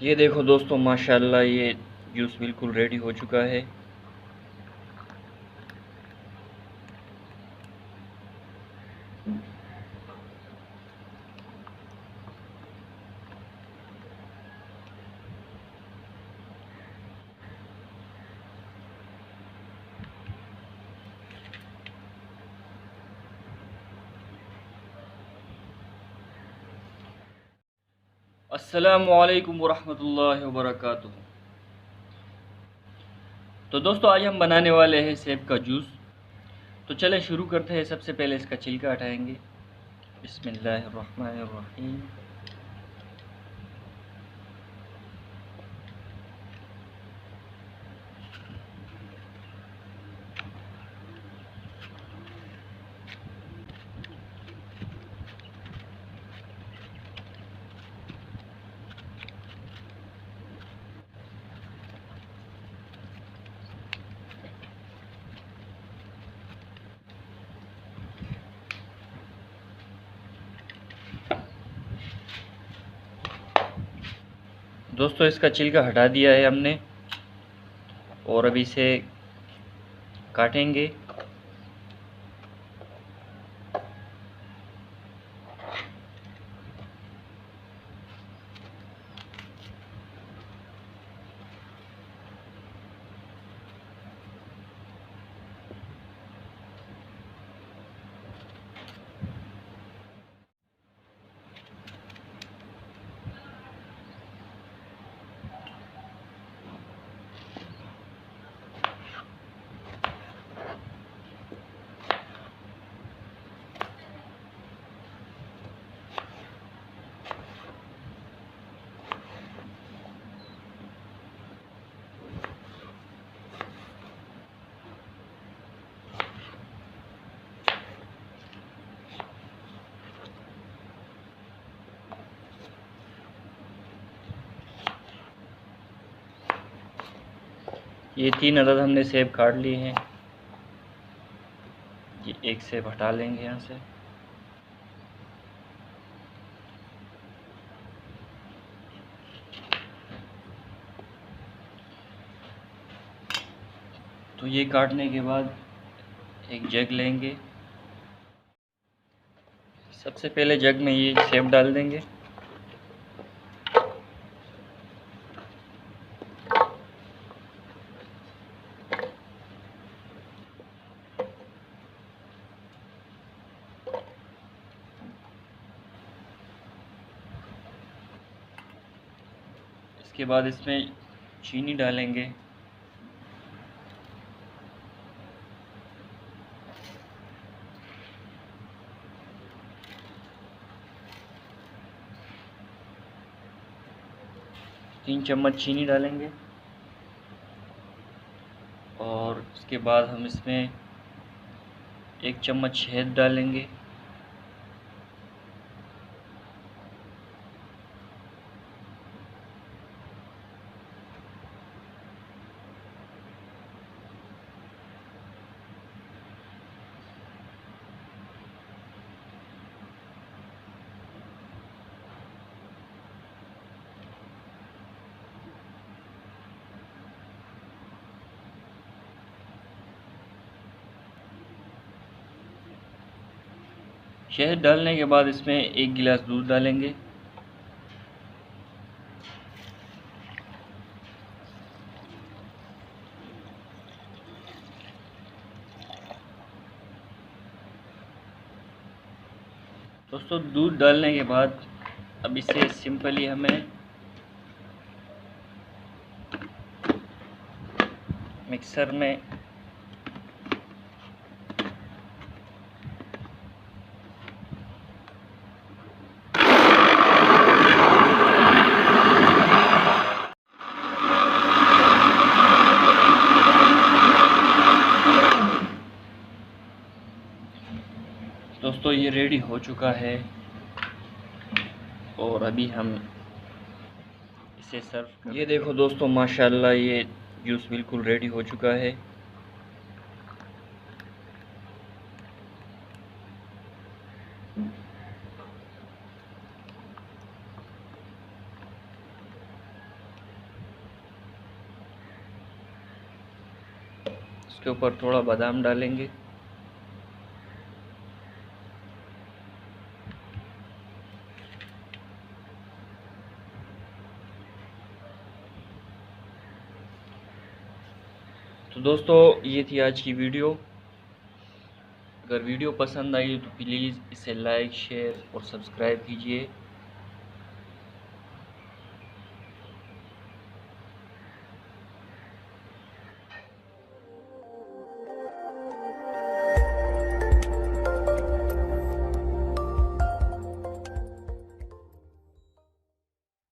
ये देखो दोस्तों, माशाल्लाह ये जूस बिल्कुल रेडी हो चुका है। अस्सलामु अलैकुम वरहमतुल्लाहि वबरकातुहू। तो दोस्तों, आज हम बनाने वाले हैं सेब का जूस। तो चलें शुरू करते हैं। सबसे पहले इसका छिलका हटाएंगे। बिस्मिल्लाहिर्रहमानिर्रहीम। दोस्तों, इसका छिलका हटा दिया है हमने और अभी इसे काटेंगे। ये 3 अदद हमने सेब काट लिए हैं। ये एक सेब हटा लेंगे यहाँ से। तो ये काटने के बाद एक जग लेंगे। सबसे पहले जग में ये सेब डाल देंगे। इसके बाद इसमें चीनी डालेंगे। तीन चम्मच चीनी डालेंगे और उसके बाद हम इसमें 1 चम्मच शहद डालेंगे। शहद डालने के बाद इसमें 1 गिलास दूध डालेंगे। दोस्तों, दूध डालने के बाद अब इसे सिंपली हमें मिक्सर में दोस्तों ये रेडी हो चुका है और अभी हम इसे सर्व। ये देखो दोस्तों, माशाल्लाह ये जूस बिल्कुल रेडी हो चुका है। इसके ऊपर थोड़ा बादाम डालेंगे। तो दोस्तों ये थी आज की वीडियो। अगर वीडियो पसंद आई तो प्लीज़ इसे लाइक, शेयर और सब्सक्राइब कीजिए।